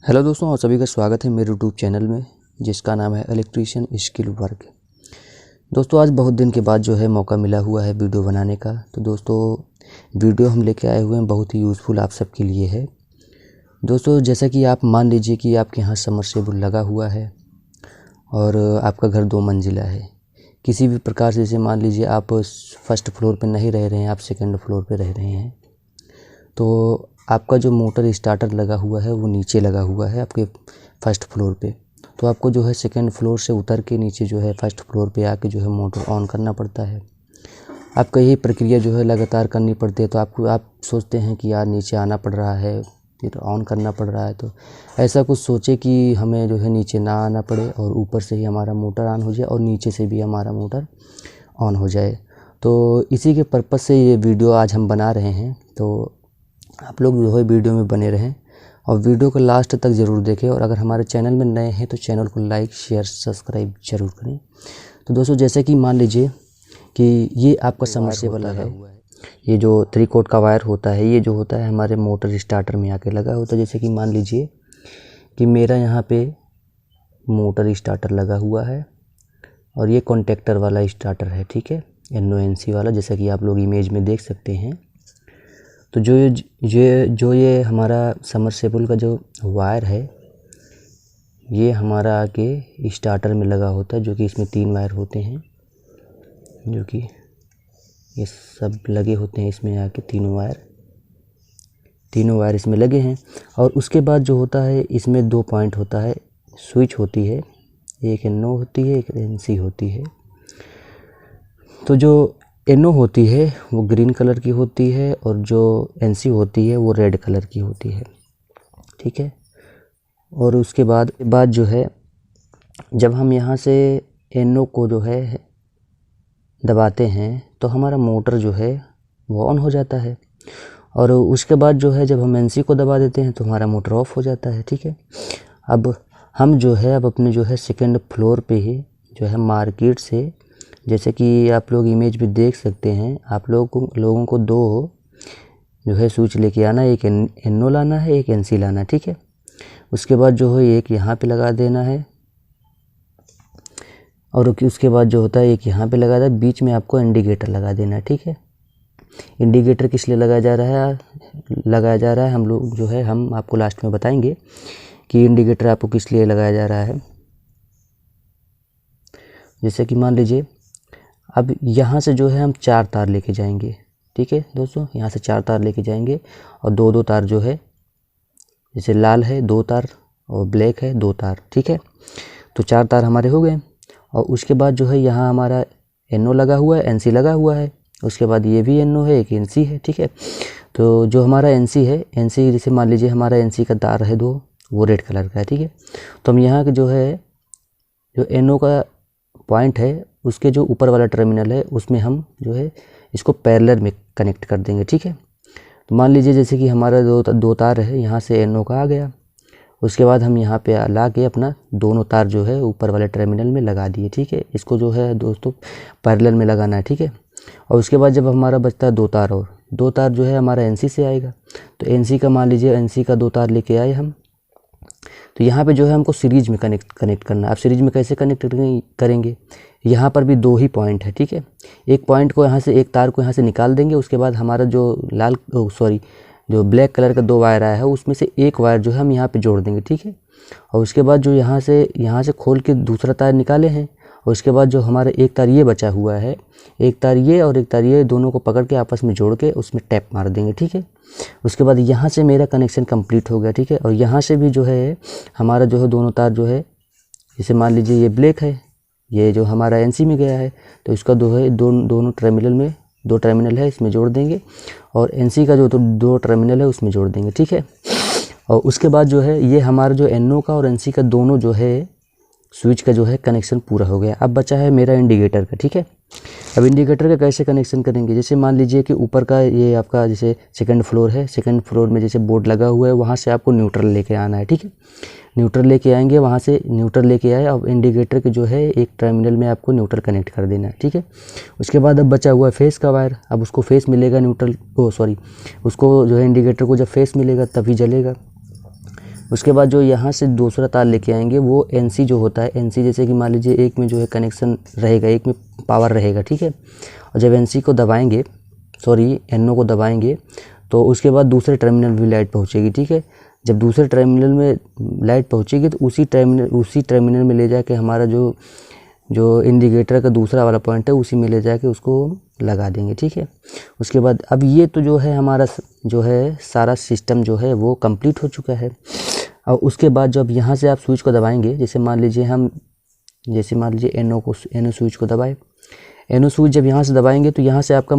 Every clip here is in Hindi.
हेलो दोस्तों, और सभी का स्वागत है मेरे यूट्यूब चैनल में जिसका नाम है इलेक्ट्रीशियन स्किल वर्क। दोस्तों आज बहुत दिन के बाद जो है मौका मिला हुआ है वीडियो बनाने का। तो दोस्तों वीडियो हम लेके आए हुए हैं, बहुत ही यूज़फुल आप सबके लिए है। दोस्तों जैसा कि आप मान लीजिए कि आपके यहाँ समरसेबल लगा हुआ है और आपका घर 2 मंजिला है। किसी भी प्रकार से, जैसे मान लीजिए आप फर्स्ट फ्लोर पर नहीं रह रहे हैं, आप सेकेंड फ्लोर पर रह रहे हैं, तो आपका जो मोटर स्टार्टर लगा हुआ है वो नीचे लगा हुआ है आपके फर्स्ट फ्लोर पे। तो आपको जो है सेकंड फ्लोर से उतर के नीचे जो है फर्स्ट फ्लोर पे आके जो है मोटर ऑन करना पड़ता है। आपको यही प्रक्रिया जो है लगातार करनी पड़ती है। तो आप सोचते हैं कि यार नीचे आना पड़ रहा है, फिर ऑन करना पड़ रहा है। तो ऐसा कुछ सोचे कि हमें जो है नीचे ना आना पड़े और ऊपर से ही हमारा मोटर ऑन हो जाए और नीचे से भी हमारा मोटर ऑन हो जाए। तो इसी के पर्पज़ से ये वीडियो आज हम बना रहे हैं। तो आप लोग जो है वीडियो में बने रहें और वीडियो को लास्ट तक ज़रूर देखें। और अगर हमारे चैनल में नए हैं तो चैनल को लाइक शेयर सब्सक्राइब ज़रूर करें। तो दोस्तों जैसे कि मान लीजिए कि ये आपका समरसेबल है, ये जो 3 कोट का वायर होता है, ये जो होता है हमारे मोटर स्टार्टर में आके लगा होता है। जैसे कि मान लीजिए कि मेरा यहाँ पे मोटर स्टार्टर लगा हुआ है और ये कॉन्टेक्टर वाला स्टार्टर है, ठीक है, NONC वाला, जैसा कि आप लोग इमेज में देख सकते हैं। तो ये हमारा समरसेबल का जो वायर है ये हमारा आके स्टार्टर में लगा होता है, जो कि इसमें 3 वायर होते हैं, जो कि ये सब लगे होते हैं इसमें आके। तीनों वायर इसमें लगे हैं। और उसके बाद जो होता है इसमें 2 पॉइंट होता है, स्विच होती है, एक NO होती है, एक NC होती है। तो जो NO होती है वो ग्रीन कलर की होती है और जो NC होती है वो रेड कलर की होती है, ठीक है। और उसके बाद जो है जब हम यहाँ से NO को जो है दबाते हैं तो हमारा मोटर जो है वो ऑन हो जाता है। और उसके बाद जो है जब हम NC को दबा देते हैं तो हमारा मोटर ऑफ हो जाता है, ठीक है। अब हम जो है अपने जो है सेकेंड फ्लोर पे ही जो है मार्केट से, जैसे कि आप लोग इमेज भी देख सकते हैं, आप लोगों को 2 जो है स्विच लेके आना है, एक NO लाना है, एक NC लाना है, ठीक है। उसके बाद जो है एक यहाँ पे लगा देना है और उसके बाद जो होता है एक यहाँ पे लगा देना है। बीच में आपको इंडिकेटर लगा देना है, ठीक है। इंडिकेटर किस लिए लगाया जा रहा है हम लोग जो है हम आपको लास्ट में बताएंगे कि इंडिकेटर आपको किस लिए लगाया जा रहा है। जैसे कि मान लीजिए अब यहाँ से जो है हम 4 तार लेके जाएंगे, ठीक है दोस्तों। यहाँ से 4 तार लेके जाएंगे और 2-2 तार जो है, जैसे लाल है 2 तार और ब्लैक है 2 तार, ठीक है। तो 4 तार हमारे हो गए। और उसके बाद जो है यहाँ हमारा NO लगा हुआ है, NC लगा हुआ है। उसके बाद ये भी NO है, एक NC है, ठीक है। तो जो हमारा NC है, NC जैसे मान लीजिए हमारा NC का तार है 2, वो रेड कलर का है, ठीक है। तो हम यहाँ के जो है जो NO का पॉइंट है उसके जो ऊपर वाला टर्मिनल है उसमें हम जो है इसको पैरेलल में कनेक्ट कर देंगे, ठीक है। तो मान लीजिए जैसे कि हमारा 2 तार है, यहाँ से NO का आ गया। उसके बाद हम यहाँ पे ला के अपना दोनों तार जो है ऊपर वाले टर्मिनल में लगा दिए, ठीक है। इसको जो है दोस्तों पैरेलल में लगाना है, ठीक है। और उसके बाद जब हमारा बचता है 2 तार, और 2 तार जो है हमारा NC से आएगा। तो NC का मान लीजिए NC का 2 तार लेके आए हम। तो यहाँ पे जो है हमको सीरीज में कनेक्ट करना है। आप सीरीज में कैसे कनेक्ट करेंगे, यहाँ पर भी 2 ही पॉइंट है, ठीक है। एक पॉइंट को यहाँ से, एक तार को यहाँ से निकाल देंगे। उसके बाद हमारा जो जो ब्लैक कलर का 2 वायर आया है उसमें से एक वायर जो है हम यहाँ पे जोड़ देंगे, ठीक है। और उसके बाद जो यहाँ से खोल के दूसरा तार निकाले हैं, और उसके बाद जो हमारा एक तार ये बचा हुआ है, एक तार ये और एक तार ये, दोनों को पकड़ के आपस में जोड़ के उसमें टैप मार देंगे, ठीक है। उसके बाद यहाँ से मेरा कनेक्शन कंप्लीट हो गया, ठीक है। और यहाँ से भी जो है हमारा जो है दोनों तार जो है, जैसे मान लीजिए ये ब्लैक है, ये जो हमारा NC में गया है, तो इसका दोनों टर्मिनल में 2 टर्मिनल है इसमें जोड़ देंगे, और NC का जो 2 टर्मिनल है उसमें जोड़ देंगे, ठीक है। और उसके बाद जो है ये हमारा जो NO का और NC का दोनों जो है स्विच का जो है कनेक्शन पूरा हो गया। अब बचा है मेरा इंडिकेटर का, ठीक है। अब इंडिकेटर का कैसे कनेक्शन करेंगे, जैसे मान लीजिए कि ऊपर का ये आपका जैसे सेकंड फ्लोर है, सेकंड फ्लोर में जैसे बोर्ड लगा हुआ है, वहाँ से आपको न्यूट्रल लेके आना है, ठीक है। न्यूट्रल लेके आएंगे, वहाँ से न्यूट्रल लेके आए। अब इंडिकेटर के जो है एक टर्मिनल में आपको न्यूट्रल कनेक्ट कर देना है, ठीक है। उसके बाद अब बचा हुआ है फेस का वायर। अब उसको फेस मिलेगा उसको जो है इंडिकेटर को जब फेस मिलेगा तभी जलेगा। उसके बाद जो यहाँ से दूसरा तार लेके आएंगे वो एनसी जो होता है, एनसी जैसे कि मान लीजिए एक में जो है कनेक्शन रहेगा, एक में पावर रहेगा, ठीक है। और जब एनसी को दबाएंगे, सॉरी एनओ को दबाएंगे, तो उसके बाद दूसरे टर्मिनल में लाइट पहुँचेगी, ठीक है। जब दूसरे टर्मिनल में लाइट पहुँचेगी तो उसी टर्मिनल में ले जाके हमारा जो इंडिकेटर का दूसरा वाला पॉइंट है उसी में ले जाके उसको लगा देंगे, ठीक है। उसके बाद अब ये तो जो है हमारा जो है सारा सिस्टम जो है वो कंप्लीट हो चुका है। और उसके बाद जब यहाँ से आप स्विच को दबाएंगे, जैसे मान लीजिए एनओ स्विच को दबाए, एनओ स्विच जब यहाँ से दबाएंगे तो यहाँ से आपका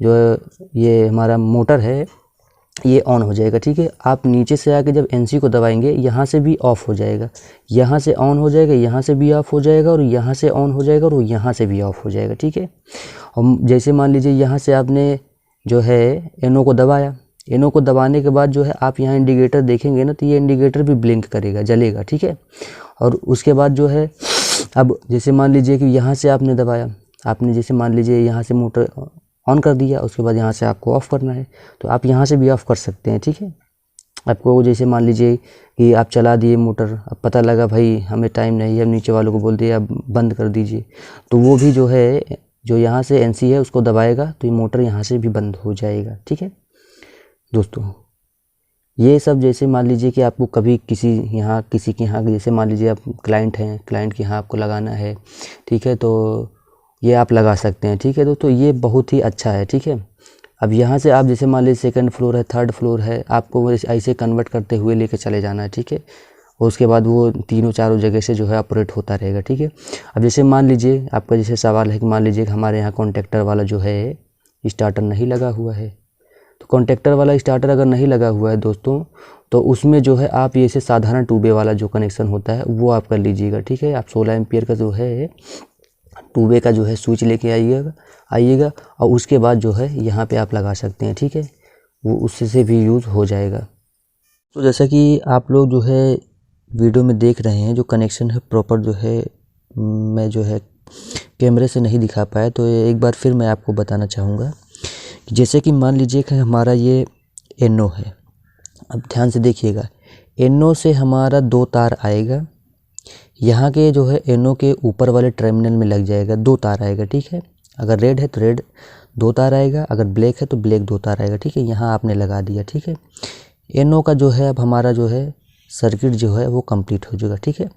जो ये हमारा मोटर है ये ऑन हो जाएगा, ठीक है। आप नीचे से आके जब एनसी को दबाएंगे यहाँ से भी ऑफ हो जाएगा, यहाँ से ऑन हो जाएगा, यहाँ से भी ऑफ हो जाएगा, और यहाँ से ऑन हो जाएगा, और यहाँ से भी ऑफ हो जाएगा, ठीक है। और जैसे मान लीजिए यहाँ से आपने जो है एनओ को दबाया, एनओ को दबाने के बाद जो है आप यहाँ इंडिकेटर देखेंगे ना, तो ये इंडिकेटर भी ब्लिंक करेगा, जलेगा, ठीक है। और उसके बाद जो है अब जैसे मान लीजिए कि यहाँ से आपने दबाया, आपने जैसे मान लीजिए यहाँ से मोटर ऑन कर दिया, उसके बाद यहाँ से आपको ऑफ़ करना है तो आप यहाँ से भी ऑफ़ कर सकते हैं, ठीक है। आपको जैसे मान लीजिए कि आप चला दिए मोटर, अब पता लगा भाई हमें टाइम नहीं है, अब नीचे वालों को बोल दिए अब बंद कर दीजिए, तो वो भी जो है जो यहाँ से एनसी है उसको दबाएगा तो ये मोटर यहाँ से भी बंद हो जाएगा, ठीक है दोस्तों। ये सब जैसे मान लीजिए कि आपको कभी किसी के यहाँ जैसे मान लीजिए आप क्लाइंट हैं, क्लाइंट के यहाँ आपको लगाना है, ठीक है, तो ये आप लगा सकते हैं, ठीक है दोस्तों। ये बहुत ही अच्छा है, ठीक है। अब यहाँ से आप जैसे मान लीजिए सेकंड फ्लोर है, थर्ड फ्लोर है, आपको ऐसे कन्वर्ट करते हुए लेके चले जाना है, ठीक है। और उसके बाद वो तीनों चारों जगह से जो है ऑपरेट होता रहेगा, ठीक है। अब जैसे मान लीजिए आपका जैसे सवाल है कि मान लीजिए कि हमारे यहाँ कॉन्टेक्टर वाला जो है स्टार्टर नहीं लगा हुआ है, तो कॉन्टेक्टर वाला स्टार्टर अगर नहीं लगा हुआ है दोस्तों, तो उसमें जो है आप ये से साधारण टूबे वाला जो कनेक्शन होता है वो आप कर लीजिएगा, ठीक है। आप 16 एम्पियर का जो है टूबे का जो है स्विच लेके आइएगा और उसके बाद जो है यहाँ पे आप लगा सकते हैं, ठीक है, वो उससे से भी यूज़ हो जाएगा। तो जैसा कि आप लोग जो है वीडियो में देख रहे हैं, जो कनेक्शन है प्रॉपर जो है मैं जो है कैमरे से नहीं दिखा पाया, तो एक बार फिर मैं आपको बताना चाहूँगा। जैसे कि मान लीजिए कि हमारा ये एनओ है, अब ध्यान से देखिएगा, एनओ से हमारा 2 तार आएगा, यहाँ के जो है एनओ के ऊपर वाले टर्मिनल में लग जाएगा, 2 तार आएगा, ठीक है। अगर रेड है तो रेड 2 तार आएगा, अगर ब्लैक है तो ब्लैक 2 तार आएगा, ठीक है। यहाँ आपने लगा दिया, ठीक है। एनओ का जो है अब हमारा जो है सर्किट जो है वो कंप्लीट हो जाएगा, ठीक है।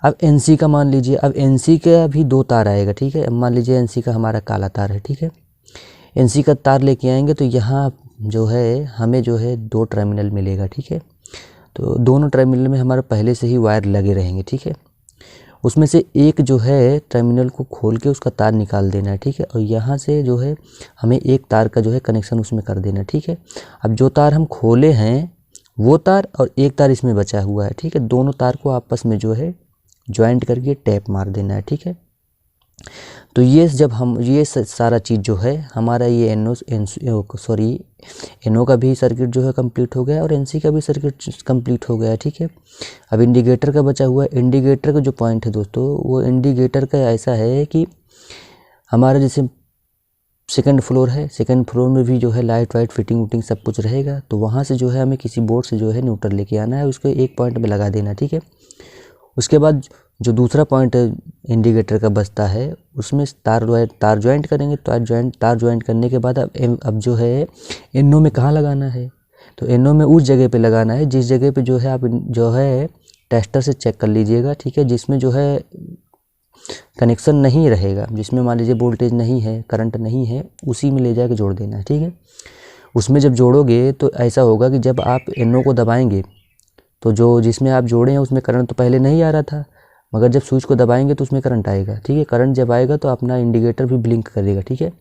अब एनसी का मान लीजिए, अब एनसी का भी 2 तार आएगा, ठीक है। अब मान लीजिए एनसी का हमारा काला तार है, ठीक है। एनसी का तार लेके आएंगे तो यहाँ जो है हमें जो है 2 टर्मिनल मिलेगा, ठीक है। तो दोनों टर्मिनल में हमारे पहले से ही वायर लगे रहेंगे, ठीक है। उसमें से एक जो है टर्मिनल को खोल के उसका तार निकाल देना है, ठीक है। और यहाँ से जो है हमें एक तार का जो है कनेक्शन उसमें कर देना है, ठीक है। अब जो तार हम खोले हैं वो तार और एक तार इसमें बचा हुआ है, ठीक है। दोनों तार को आपस में जो है ज्वाइंट करके टैप मार देना है, ठीक है। तो ये जब हम ये सारा चीज़ जो है हमारा ये एनओ का भी सर्किट जो है कंप्लीट हो गया और एनसी का भी सर्किट कंप्लीट हो गया है, ठीक है। अब इंडिकेटर का बचा हुआ है। इंडिकेटर का जो पॉइंट है दोस्तों, वो इंडिकेटर का ऐसा है कि हमारा जैसे सेकंड फ्लोर है, सेकंड फ्लोर में भी जो है लाइट वाइट फिटिंग वुटिंग सब कुछ रहेगा, तो वहाँ से जो है हमें किसी बोर्ड से जो है न्यूट्रल लेके आना है, उसको एक पॉइंट में लगा देना, ठीक है। उसके बाद जो दूसरा पॉइंट इंडिकेटर का बचता है उसमें तार ज्वाइंट करेंगे। तार ज्वाइंट करने के बाद अब जो है एनओ में कहाँ लगाना है, तो एनओ में उस जगह पे लगाना है जिस जगह पे जो है आप जो है टेस्टर से चेक कर लीजिएगा, ठीक है। जिसमें जो है कनेक्शन नहीं रहेगा, जिसमें मान लीजिए वोल्टेज नहीं है, करंट नहीं है, उसी में ले जाकर जोड़ देना है, ठीक है। उसमें जब जोड़ोगे तो ऐसा होगा कि जब आप एनओ को दबाएंगे तो जो जिसमें आप जोड़े हैं उसमें करंट तो पहले नहीं आ रहा था, मगर जब स्विच को दबाएंगे तो उसमें करंट आएगा, ठीक है। करंट जब आएगा तो अपना इंडिकेटर भी ब्लिंक करेगा, ठीक है।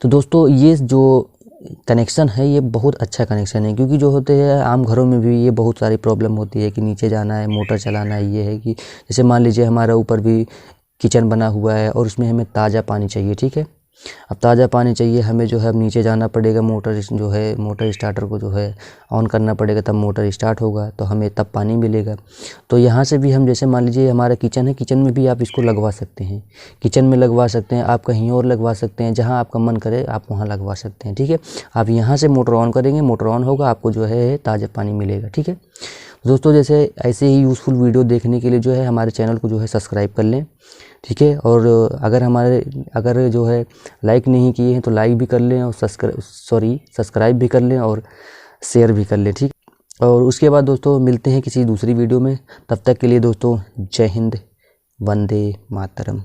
तो दोस्तों ये जो कनेक्शन है ये बहुत अच्छा कनेक्शन है, क्योंकि जो होते हैं आम घरों में भी ये बहुत सारी प्रॉब्लम होती है कि नीचे जाना है, मोटर चलाना है, ये है कि जैसे मान लीजिए हमारा ऊपर भी किचन बना हुआ है और उसमें हमें ताज़ा पानी चाहिए, ठीक है। अब ताज़ा पानी चाहिए हमें जो है अब नीचे जाना पड़ेगा, मोटर जो है मोटर स्टार्टर को जो है ऑन करना पड़ेगा, तब मोटर स्टार्ट होगा तो हमें तब पानी मिलेगा। तो यहाँ से भी हम जैसे मान लीजिए हमारा किचन है, किचन में भी आप इसको लगवा सकते हैं, किचन में लगवा सकते हैं, आप कहीं और लगवा सकते हैं, जहाँ आपका मन करे आप वहाँ लगवा सकते हैं। ठीक है, आप यहाँ से मोटर ऑन करेंगे, मोटर ऑन होगा, आपको जो है ताज़ा पानी मिलेगा। ठीक है दोस्तों, जैसे ऐसे ही यूज़फुल वीडियो देखने के लिए जो है हमारे चैनल को जो है सब्सक्राइब कर लें। ठीक है, और अगर जो है लाइक नहीं किए हैं तो लाइक भी कर लें और सब्सक्राइब भी कर लें और शेयर भी कर लें। ठीक, और उसके बाद दोस्तों मिलते हैं किसी दूसरी वीडियो में, तब तक के लिए दोस्तों जय हिंद, वंदे मातरम।